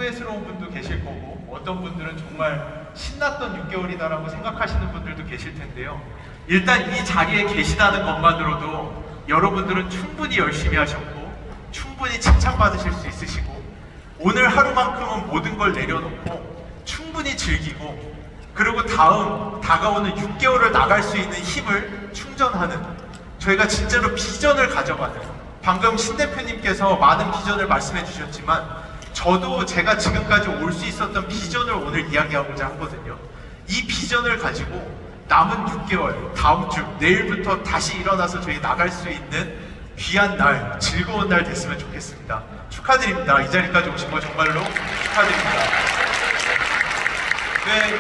후회스러운 분도 계실 거고 어떤 분들은 정말 신났던 6개월이다라고 생각하시는 분들도 계실 텐데요. 일단 이 자리에 계시다는 것만으로도 여러분들은 충분히 열심히 하셨고 충분히 칭찬받으실 수 있으시고 오늘 하루만큼은 모든 걸 내려놓고 충분히 즐기고 그리고 다가오는 6개월을 나갈 수 있는 힘을 충전하는 저희가 진짜로 비전을 가져가는 방금 신 대표님께서 많은 비전을 말씀해 주셨지만 저도 제가 지금까지 올 수 있었던 비전을 오늘 이야기하고자 하거든요. 이 비전을 가지고 남은 6개월, 다음 주, 내일부터 다시 일어나서 저희 나갈 수 있는 귀한 날, 즐거운 날 됐으면 좋겠습니다. 축하드립니다. 이 자리까지 오신 거 정말로 축하드립니다. 네,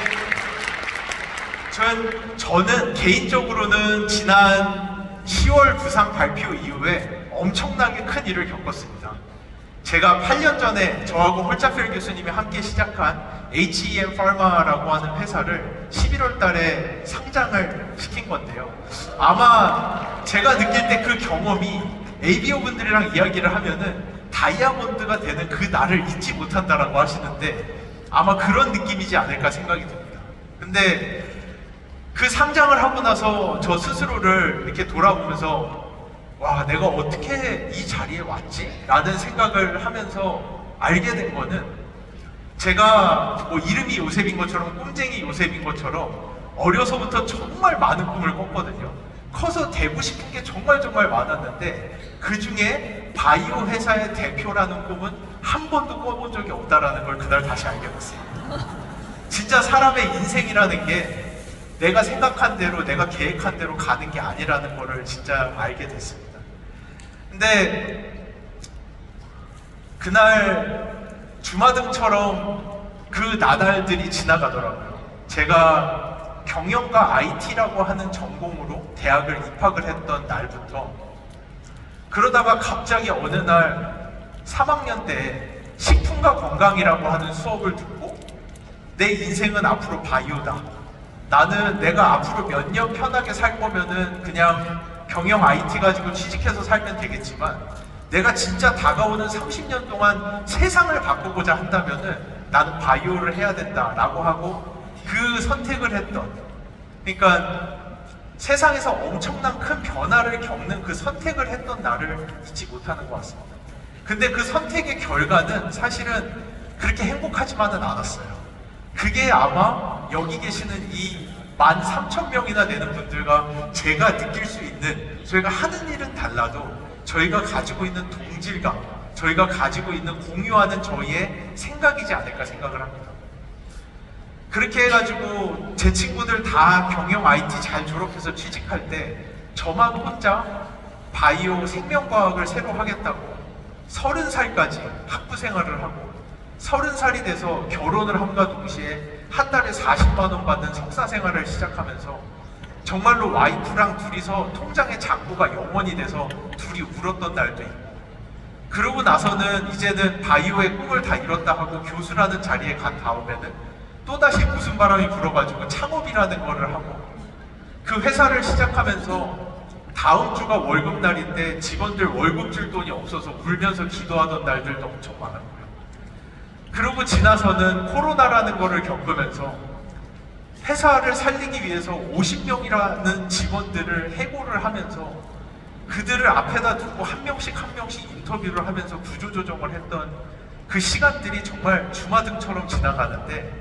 저는 개인적으로는 지난 10월 부상 발표 이후에 엄청나게 큰 일을 겪었습니다. 제가 8년 전에 저하고 홀자필 교수님이 함께 시작한 HEM Pharma라고 하는 회사를 11월 달에 상장을 시킨 건데요. 아마 제가 느낄 때 그 경험이 ABO 분들이랑 이야기를 하면은 다이아몬드가 되는 그 날을 잊지 못한다라고 하시는데 아마 그런 느낌이지 않을까 생각이 듭니다. 근데 그 상장을 하고 나서 저 스스로를 이렇게 돌아보면서 와, 내가 어떻게 이 자리에 왔지? 라는 생각을 하면서 알게 된 거는 제가 뭐 이름이 요셉인 것처럼 꼼쟁이 요셉인 것처럼 어려서부터 정말 많은 꿈을 꿨거든요. 커서 되고 싶은 게 정말 많았는데 그 중에 바이오 회사의 대표라는 꿈은 한 번도 꿔본 적이 없다라는 걸 그날 다시 알게 됐어요. 진짜 사람의 인생이라는 게 내가 생각한 대로 내가 계획한 대로 가는 게 아니라는 거를 진짜 알게 됐습니다. 근데 그날 주마등처럼 그 나날들이 지나가더라고요. 제가 경영과 IT라고 하는 전공으로 대학을 입학을 했던 날부터 그러다가 갑자기 어느 날 3학년 때 식품과 건강이라고 하는 수업을 듣고 내 인생은 앞으로 바이오다. 나는 내가 앞으로 몇 년 편하게 살 거면은 그냥 경영 IT 가지고 취직해서 살면 되겠지만 내가 진짜 다가오는 30년 동안 세상을 바꾸고자 한다면은 나는 바이오를 해야 된다라고 하고 그 선택을 했던 그러니까 세상에서 엄청난 큰 변화를 겪는 그 선택을 했던 나를 잊지 못하는 것 같습니다. 근데 그 선택의 결과는 사실은 그렇게 행복하지만은 않았어요. 그게 아마 여기 계시는 이 13,000명이나 되는 분들과 제가 느낄 수 있는 저희가 하는 일은 달라도 저희가 가지고 있는 동질감, 저희가 가지고 있는 공유하는 저희의 생각이지 않을까 생각을 합니다. 그렇게 해가지고 제 친구들 다 경영 IT 잘 졸업해서 취직할 때 저만 혼자 바이오 생명과학을 새로 하겠다고 30살까지 학부 생활을 하고 30살이 돼서 결혼을 함과 동시에 한 달에 40만 원 받는 석사 생활을 시작하면서 정말로 와이프랑 둘이서 통장에 잔고가 0원이 돼서 둘이 울었던 날도 있고 그러고 나서는 이제는 바이오의 꿈을 다 이뤘다 하고 교수라는 자리에 간 다음에는 또다시 무슨 바람이 불어가지고 창업이라는 거를 하고 그 회사를 시작하면서 다음 주가 월급날인데 직원들 월급 줄 돈이 없어서 울면서 기도하던 날들도 엄청 많았고요. 그러고 지나서는 코로나라는 거를 겪으면서 회사를 살리기 위해서 50명이라는 직원들을 해고를 하면서 그들을 앞에다 두고 한 명씩 인터뷰를 하면서 구조조정을 했던 그 시간들이 정말 주마등처럼 지나가는데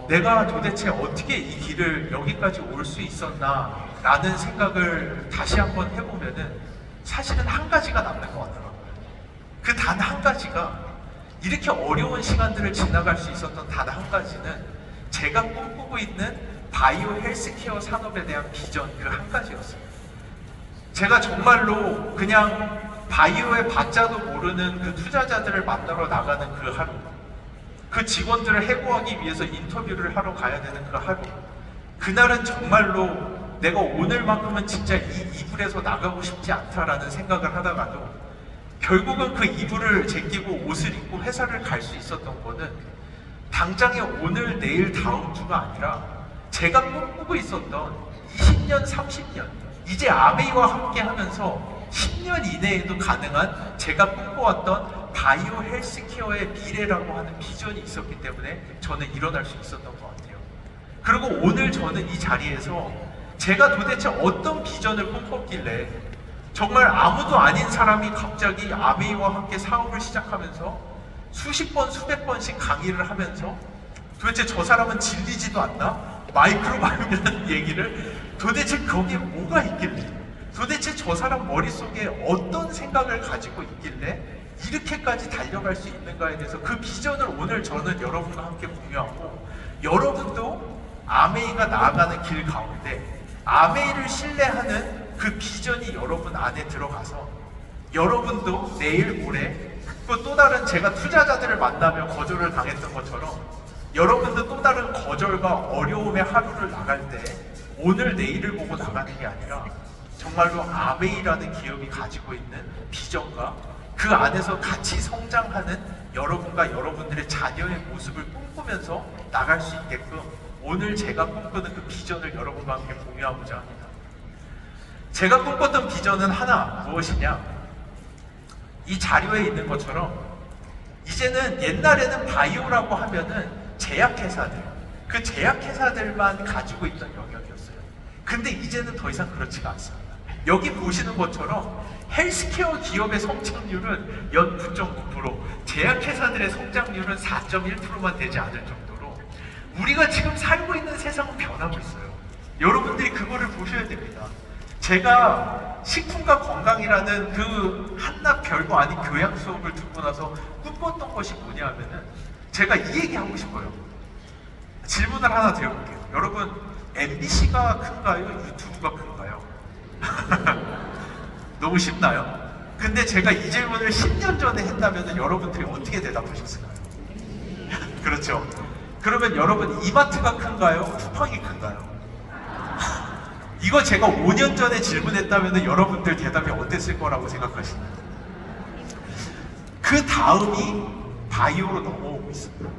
내가 도대체 어떻게 이 길을 여기까지 올 수 있었나 라는 생각을 다시 한번 해보면은 사실은 한 가지가 남는 것 같더라고요. 그 단 한 가지가 이렇게 어려운 시간들을 지나갈 수 있었던 단 한 가지는 제가 꿈꾸고 있는 바이오 헬스케어 산업에 대한 비전 그 한 가지였어요. 제가 정말로 그냥 바이오의 바자도 모르는 그 투자자들을 만나러 나가는 그 하루, 그 직원들을 해고하기 위해서 인터뷰를 하러 가야 되는 그 하루, 그날은 정말로 내가 오늘만큼은 진짜 이 이불에서 나가고 싶지 않다라는 생각을 하다가도 결국은 그 이불을 제끼고 옷을 입고 회사를 갈 수 있었던 거는 당장의 오늘, 내일, 다음 주가 아니라 제가 꿈꾸고 있었던 20년, 30년, 이제 아베이와 함께 하면서 10년 이내에도 가능한 제가 꿈꿔왔던 바이오 헬스케어의 미래라고 하는 비전이 있었기 때문에 저는 일어날 수 있었던 것 같아요. 그리고 오늘 저는 이 자리에서 제가 도대체 어떤 비전을 꿈꿨길래 정말 아무도 아닌 사람이 갑자기 아메이와 함께 사업을 시작하면서 수십 번, 수백 번씩 강의를 하면서 도대체 저 사람은 질리지도 않나? 마이크로바이옴이라는 얘기를 도대체 거기에 뭐가 있길래, 도대체 저 사람 머릿속에 어떤 생각을 가지고 있길래 이렇게까지 달려갈 수 있는가에 대해서 그 비전을 오늘 저는 여러분과 함께 공유하고, 여러분도 아메이가 나아가는 길 가운데 아메이를 신뢰하는 그 비전이 여러분 안에 들어가서 여러분도 내일 모레 또 다른, 제가 투자자들을 만나며 거절을 당했던 것처럼 여러분도 또 다른 거절과 어려움의 하루를 나갈 때 오늘 내일을 보고 나가는 게 아니라 정말로 아메이라는 기업이 가지고 있는 비전과 그 안에서 같이 성장하는 여러분과 여러분들의 자녀의 모습을 꿈꾸면서 나갈 수 있게끔 오늘 제가 꿈꾸는 그 비전을 여러분과 함께 공유하고자 합니다. 제가 꿈꿨던 비전은 하나, 무엇이냐? 이 자료에 있는 것처럼 이제는, 옛날에는 바이오라고 하면은 제약회사들, 그 제약회사들만 가지고 있던 영역이었어요. 근데 이제는 더 이상 그렇지가 않습니다. 여기 보시는 것처럼 헬스케어 기업의 성장률은 연 9.9%, 제약회사들의 성장률은 4.1%만 되지 않을 정도로 우리가 지금 살고 있는 세상은 변하고 있어요. 여러분들이 그거를 보셔야 됩니다. 제가 식품과 건강이라는 그 한낱 별거 아닌 교양 수업을 듣고 나서 꿈꿨던 것이 뭐냐 하면은, 제가 이 얘기 하고 싶어요. 질문을 하나 드려볼게요. 여러분, MBC가 큰가요? 유튜브가 큰가요? 너무 쉽나요? 근데 제가 이 질문을 10년 전에 했다면 여러분들이 어떻게 대답하셨을까요? 그렇죠. 그러면 여러분, 이마트가 큰가요? 쿠팡이 큰가요? 이거 제가 5년 전에 질문했다면 여러분들 대답이 어땠을 거라고 생각하시나요? 그 다음이 바이오로 넘어오고 있습니다.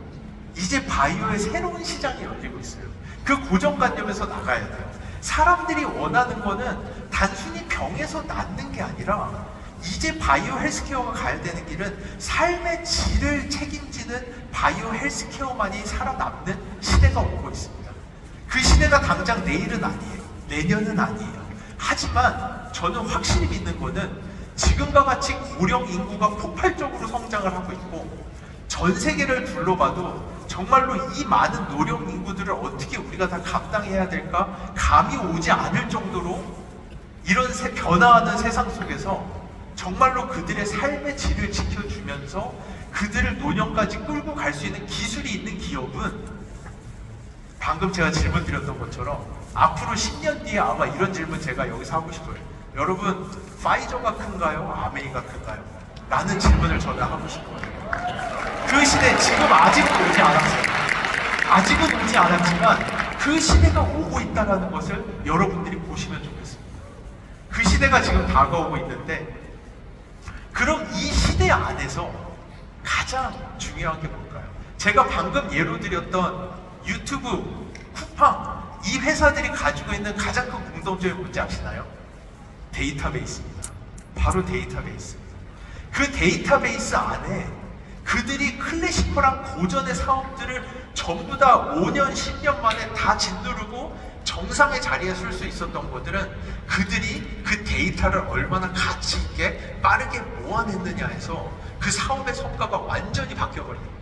이제 바이오의 새로운 시장이 열리고 있어요. 그 고정관념에서 나가야 돼요. 사람들이 원하는 거는 단순히 병에서 낫는 게 아니라 이제 바이오 헬스케어가 가야 되는 길은 삶의 질을 책임지는 바이오 헬스케어만이 살아남는 시대가 오고 있습니다. 그 시대가 당장 내일은 아니에요. 내년은 아니에요. 하지만 저는 확실히 믿는 거는 지금과 같이 고령 인구가 폭발적으로 성장을 하고 있고, 전 세계를 둘러봐도 정말로 이 많은 노령 인구들을 어떻게 우리가 다 감당해야 될까 감이 오지 않을 정도로 이런 변화하는 세상 속에서 정말로 그들의 삶의 질을 지켜주면서 그들을 노년까지 끌고 갈 수 있는 기술이 있는 기업은, 방금 제가 질문 드렸던 것처럼 앞으로 10년 뒤에 아마 이런 질문 제가 여기서 하고 싶어요. 여러분, 파이저가 큰가요? 아메이가 큰가요? 라는 질문을 저는 하고 싶어요. 그 시대, 지금 아직은 오지 않았어요. 아직은 오지 않았지만 그 시대가 오고 있다는 것을 여러분들이 보시면 좋겠습니다. 그 시대가 지금 다가오고 있는데, 그럼 이 시대 안에서 가장 중요한 게 뭘까요? 제가 방금 예로 드렸던 유튜브, 쿠팡, 이 회사들이 가지고 있는 가장 큰 공통점이 뭔지 아시나요? 데이터베이스입니다. 바로 데이터베이스입니다. 그 데이터베이스 안에 그들이 클래시컬한 고전의 사업들을 전부 다 5년, 10년 만에 다 짓누르고 정상의 자리에 설 수 있었던 것들은 그들이 그 데이터를 얼마나 가치 있게 빠르게 모아냈느냐에서 그 사업의 성과가 완전히 바뀌어버린 겁니다.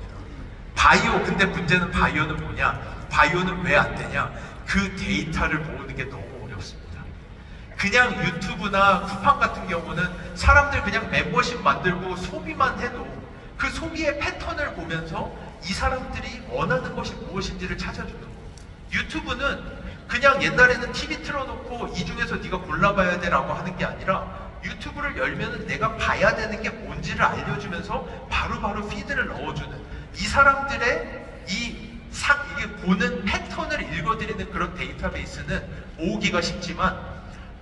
바이오, 근데 문제는 바이오는 뭐냐? 바이오는 왜 안 되냐? 그 데이터를 모으는 게 너무 어렵습니다. 그냥 유튜브나 쿠팡 같은 경우는 사람들 그냥 멤버십 만들고 소비만 해도 그 소비의 패턴을 보면서 이 사람들이 원하는 것이 무엇인지를 찾아주는 거예요. 유튜브는 그냥 옛날에는 TV 틀어놓고 이 중에서 네가 골라봐야 돼 라고 하는 게 아니라 유튜브를 열면은 내가 봐야 되는 게 뭔지를 알려주면서 바로바로 피드를 넣어주는, 이 사람들의 이게 보는 패턴을 읽어드리는 그런 데이터베이스는 모으기가 쉽지만,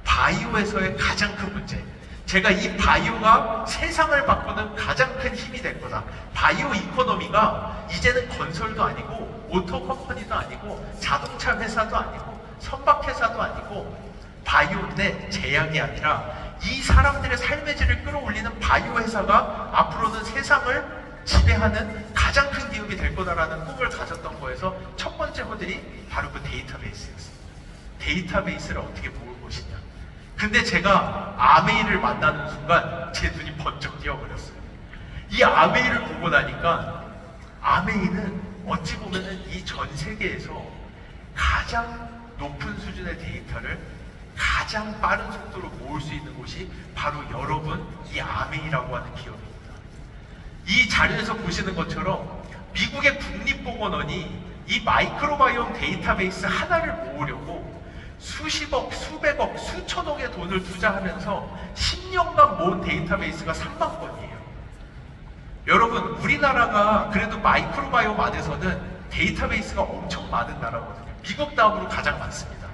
바이오에서의 가장 큰 문제, 제가 이 바이오가 세상을 바꾸는 가장 큰 힘이 될 거다. 바이오 이코노미가 이제는 건설도 아니고 오토 컴퍼니도 아니고 자동차 회사도 아니고 선박 회사도 아니고 바이오인데 제약이 아니라 이 사람들의 삶의 질을 끌어올리는 바이오 회사가 앞으로는 세상을 지배하는 가장 큰 기업이 될 거다라는 꿈을 가졌던 거에서 첫 번째 허들이 바로 그 데이터베이스였어요. 데이터베이스를 어떻게 모을 것이냐. 근데 제가 아메이를 만나는 순간 제 눈이 번쩍 띄어버렸어요. 이 아메이를 보고 나니까 아메이는 어찌 보면은 이 전 세계에서 가장 높은 수준의 데이터를 가장 빠른 속도로 모을 수 있는 곳이 바로 여러분 이 아메이라고 하는 기업입니다. 이 자료에서 보시는 것처럼 미국의 국립보건원이 이 마이크로바이옴 데이터베이스 하나를 모으려고 수십억, 수백억, 수천억의 돈을 투자하면서 10년간 모은 데이터베이스가 3만 건이에요. 여러분, 우리나라가 그래도 마이크로바이옴 안에서는 데이터베이스가 엄청 많은 나라거든요. 미국 다음으로 가장 많습니다.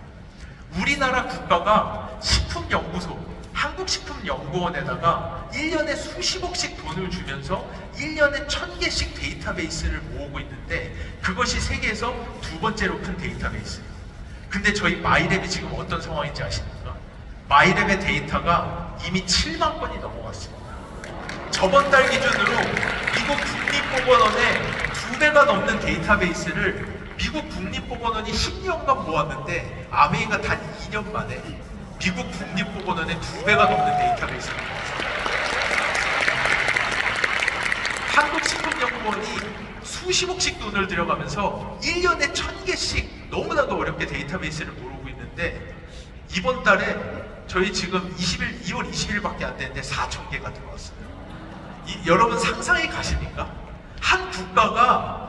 우리나라 국가가 식품연구소, 한국식품연구원에다가 1년에 수십억씩 돈을 주면서 1년에 1000개씩 데이터베이스를 모으고 있는데 그것이 세계에서 두 번째로 큰 데이터베이스예요. 근데 저희 마이랩이 지금 어떤 상황인지 아십니까? 마이랩의 데이터가 이미 7만 건이 넘어갔습니다. 저번 달 기준으로 미국 국립보건원에 2배가 넘는 데이터베이스를 미국 국립보건원이 10년간 모았는데 아메이가 단 2년 만에 미국 국립보건원에 2배가 넘는 데이터베이스를 모았습니다. 한국식품연구원이 수십억씩 돈을 들여가면서 1년에 1000개씩 너무나도 어렵게 데이터베이스를 모으고 있는데 이번 달에 저희 지금 2월 20일밖에 안 됐는데 4000개가 들어왔어요. 여러분 상상이 가십니까? 한 국가가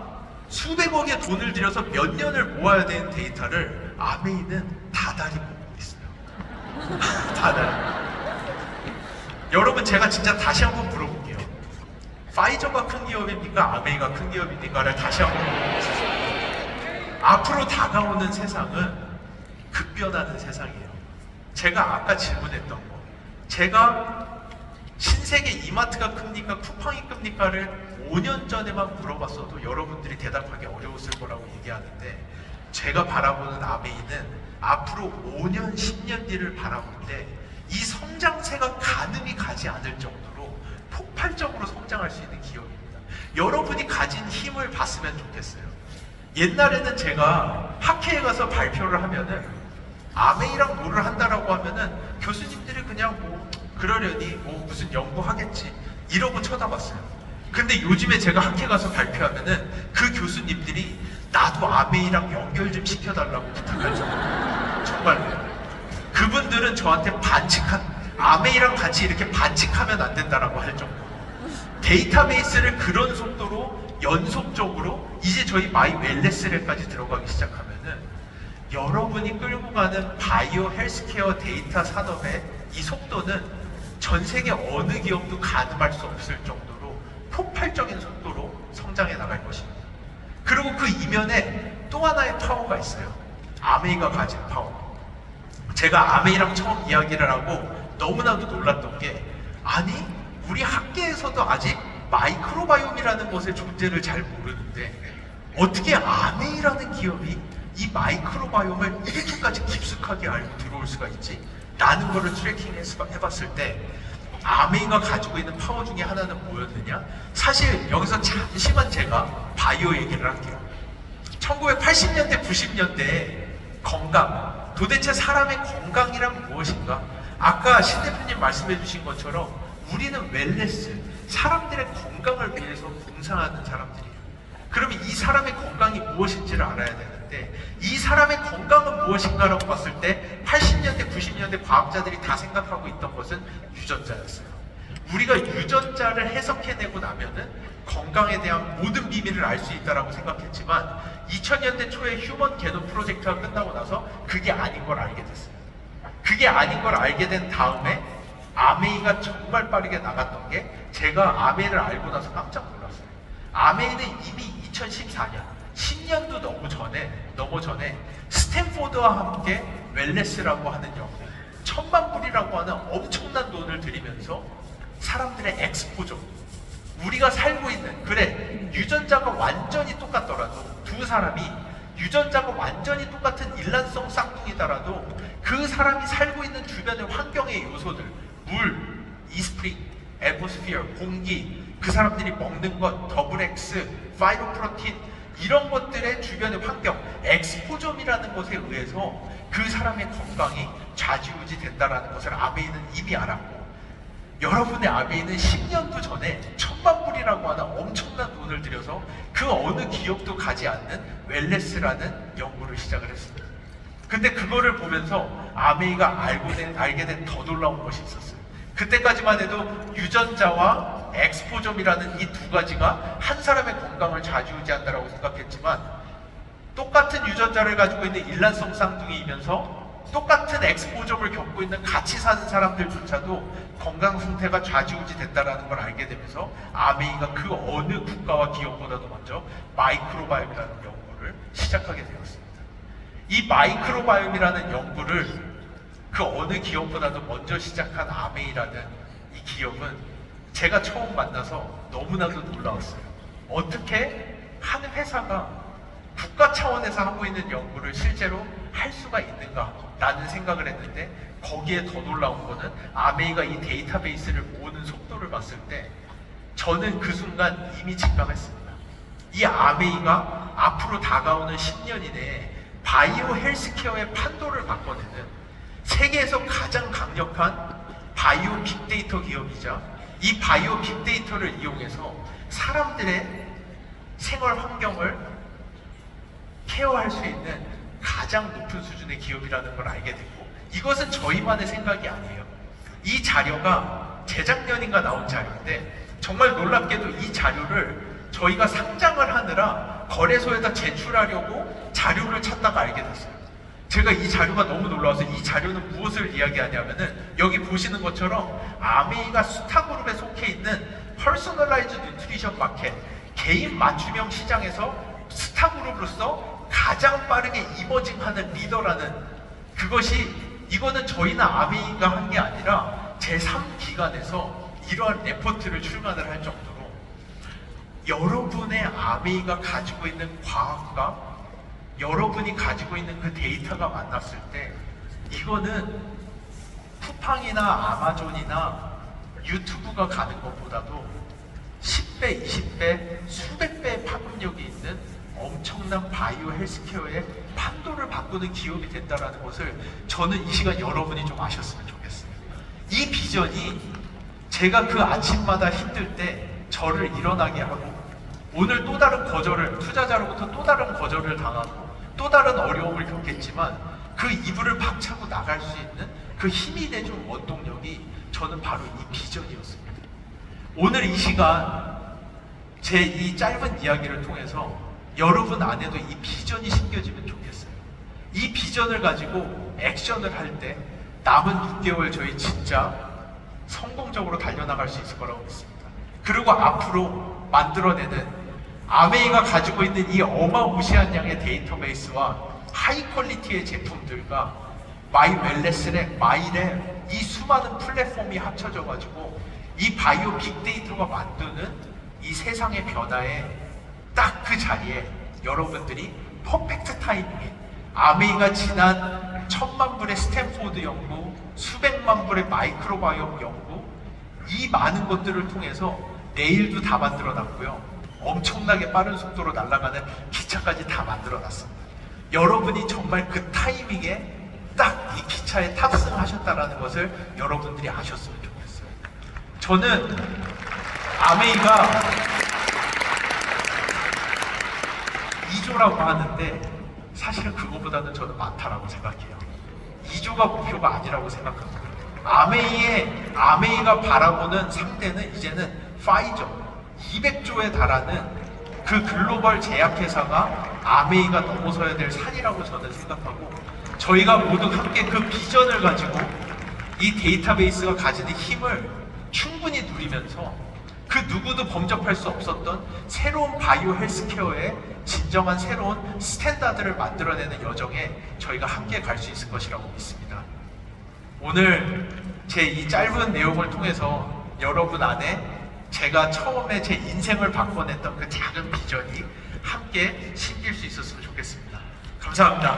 수백억의 돈을 들여서 몇 년을 모아야 되는 데이터를 아메이는 다달이 모으고 있어요. 다달이. 여러분 제가 진짜 다시 한번 물어볼게요. 파이저가 큰 기업입니까? 아메이가 큰 기업입니까?를 다시 한번 물어보세요. 앞으로 다가오는 세상은 급변하는 세상이에요. 제가 아까 질문했던 거, 제가 신세계 이마트가 큽니까? 쿠팡이 큽니까?를 5년 전에만 물어봤어도 여러분들이 대답하기 어려웠을 거라고 얘기하는데 제가 바라보는 아메이는 앞으로 5년, 10년 뒤를 바라볼 때 이 성장세가 가늠이 가지 않을 정도로 폭발적으로 성장할 수 있는 기업입니다. 여러분이 가진 힘을 봤으면 좋겠어요. 옛날에는 제가 학회에 가서 발표를 하면은 아메이랑 뭐를 한다라고 하면은 교수님들이 그냥 뭐 그러려니 뭐 무슨 연구하겠지 이러고 쳐다봤어요. 근데 요즘에 제가 학회 가서 발표하면은 그 교수님들이 나도 아메이랑 연결 좀 시켜달라고 부탁하죠. 정말로요. 그분들은 저한테 아메이랑 같이 이렇게 반칙하면 안 된다라고 할 정도로 데이터베이스를 그런 속도로 연속적으로 이제 저희 마이 웰네스랩까지 들어가기 시작하면은 여러분이 끌고 가는 바이오 헬스케어 데이터 산업의 이 속도는 전 세계 어느 기업도 가늠할 수 없을 정도로 폭발적인 속도로 성장해 나갈 것입니다. 그리고 그 이면에 또 하나의 파워가 있어요. 아메이가 가진 파워. 제가 아메이랑 처음 이야기를 하고 너무나도 놀랐던 게 아니 우리 학계에서도 아직 마이크로바이옴이라는 것의 존재를 잘 모르는데 어떻게 아메이라는 기업이 이 마이크로바이옴을 이렇게까지 깊숙하게 알고 들어올 수가 있지? 라는 거를 트래킹해봤을 때 아메이가 가지고 있는 파워 중에 하나는 뭐였느냐? 사실 여기서 잠시만 제가 바이오 얘기를 할게요. 1980년대, 90년대에 건강, 도대체 사람의 건강이란 무엇인가? 아까 신 대표님 말씀해 주신 것처럼 우리는 웰네스, 사람들의 건강을 위해서 봉사하는 사람들이에요. 그러면 이 사람의 건강이 무엇인지를 알아야 되는데 이 사람의 건강은 무엇인가라고 봤을 때 80년대, 90년대 과학자들이 다 생각하고 있던 것은 유전자였어요. 우리가 유전자를 해석해내고 나면은 건강에 대한 모든 비밀을 알 수 있다라고 생각했지만 2000년대 초에 휴먼 게놈 프로젝트가 끝나고 나서 그게 아닌 걸 알게 됐어요. 그게 아닌 걸 알게 된 다음에 아메이가 정말 빠르게 나갔던 게 제가 아메이를 알고 나서 깜짝 놀랐어요. 아메이는 이미 2014년, 10년도 너무 전에 스탠포드와 함께 웰네스라고 하는 연구, 1000만 불이라고 하는 엄청난 돈을 들이면서 사람들의 엑스포저, 우리가 살고 있는, 그래 유전자가 완전히 똑같더라도 두 사람이 유전자가 완전히 똑같은 일란성 쌍둥이더라도 그 사람이 살고 있는 주변의 환경의 요소들, 물, 이스프링, 애트모스피어, 공기, 그 사람들이 먹는 것, 더블 X, 파이로프로틴 이런 것들의 주변의 환경, 엑스포점이라는 것에 의해서 그 사람의 건강이 좌지우지 된다는 것을 아베이는 이미 알았고, 여러분의 아베이는 10년도 전에 1000만 불이라고 하는 엄청난 돈을 들여서 그 어느 기업도 가지 않는 웰네스라는 연구를 시작을 했습니다. 근데 그거를 보면서 아메이가 알게 된 더 놀라운 것이 있었어요. 그때까지만 해도 유전자와 엑스포점이라는 이 두 가지가 한 사람의 건강을 좌지우지한다고 생각했지만, 똑같은 유전자를 가지고 있는 일란성 쌍둥이이면서 똑같은 엑스포점을 겪고 있는 같이 사는 사람들조차도 건강 상태가 좌지우지 됐다는 걸 알게 되면서 아메이가 그 어느 국가와 기업보다도 먼저 마이크로바이옴이라는 연구를 시작하게 되었습니다. 이 마이크로바이옴이라는 연구를 그 어느 기업보다도 먼저 시작한 아메이라는 이 기업은 제가 처음 만나서 너무나도 놀라웠어요. 어떻게 한 회사가 국가 차원에서 하고 있는 연구를 실제로 할 수가 있는가 라는 생각을 했는데, 거기에 더 놀라운 거는 아메이가 이 데이터베이스를 모으는 속도를 봤을 때 저는 그 순간 이미 직감했습니다. 이 아메이가 앞으로 다가오는 10년 이내에 바이오 헬스케어의 판도를 바꿔내는 세계에서 가장 강력한 바이오 빅데이터 기업이자, 이 바이오 빅데이터를 이용해서 사람들의 생활 환경을 케어할 수 있는 가장 높은 수준의 기업이라는 걸 알게 됐고, 이것은 저희만의 생각이 아니에요. 이 자료가 재작년인가 나온 자료인데, 정말 놀랍게도 이 자료를 저희가 상장을 하느라 거래소에다 제출하려고 자료를 찾다가 알게 됐어요. 제가 이 자료가 너무 놀라워서, 이 자료는 무엇을 이야기하냐면은 여기 보시는 것처럼 아메이가 수타그룹에 속해 있는 퍼스널라이즈 뉴트리션 마켓, 개인 맞춤형 시장에서 스타그룹으로서 가장 빠르게 이머징하는 리더라는, 그것이, 이거는 저희나 아메이가 한 게 아니라 제3기관에서 이러한 레포트를 출간을 할 정도로, 여러분의 아메이가 가지고 있는 과학과 여러분이 가지고 있는 그 데이터가 만났을 때, 이거는 쿠팡이나 아마존이나 유튜브가 가는 것보다도 10배, 20배, 수백 배의 파급력이 있는 엄청난 바이오 헬스케어의 판도를 바꾸는 기업이 된다는 것을 저는 이 시간 여러분이 좀 아셨으면 좋겠어요. 이 비전이 제가 그 아침마다 힘들 때 저를 일어나게 하고, 오늘 또 다른 거절을, 투자자로부터 또 다른 거절을 당하고 또 다른 어려움을 겪겠지만 그 이불을 박차고 나갈 수 있는 그 힘이 돼준 원동력이 저는 바로 이 비전이었습니다. 오늘 이 시간 제 이 짧은 이야기를 통해서 여러분 안에도 이 비전이 심겨지면 좋겠어요. 이 비전을 가지고 액션을 할 때 남은 6개월 저희 진짜 성공적으로 달려나갈 수 있을 거라고 믿습니다. 그리고 앞으로 만들어내는 아메이가 가지고 있는 이 어마무시한 양의 데이터베이스와 하이 퀄리티의 제품들과 마이 웰네스랩, 마이랩, 이 수많은 플랫폼이 합쳐져 가지고 이 바이오 빅데이터가 만드는 이 세상의 변화에 딱 그 자리에 여러분들이 퍼펙트 타이밍에 아메이가 지난 1000만 불의 스탠포드 연구, 수백만 불의 마이크로바이옴 연구, 이 많은 것들을 통해서 내일도 다 만들어 놨고요. 엄청나게 빠른 속도로 날아가는 기차까지 다 만들어 놨습니다. 여러분이 정말 그 타이밍에 딱 이 기차에 탑승하셨다는 것을 여러분들이 아셨으면 좋겠어요. 저는 아메이가 2조라고 하는데 사실은 그거보다는 저는 많다라고 생각해요. 2조가 목표가 아니라고 생각합니다. 아메이가 바라보는 상대는 이제는 파이저, 200조에 달하는 그 글로벌 제약회사가 아메이가 넘어서야 될 산이라고 저는 생각하고, 저희가 모두 함께 그 비전을 가지고 이 데이터베이스가 가지는 힘을 충분히 누리면서 그 누구도 범접할 수 없었던 새로운 바이오 헬스케어의 진정한 새로운 스탠다드를 만들어내는 여정에 저희가 함께 갈 수 있을 것이라고 믿습니다. 오늘 제 이 짧은 내용을 통해서 여러분 안에 제가 처음에 제 인생을 바꿔냈던 그 작은 비전이 함께 심길 수 있었으면 좋겠습니다. 감사합니다.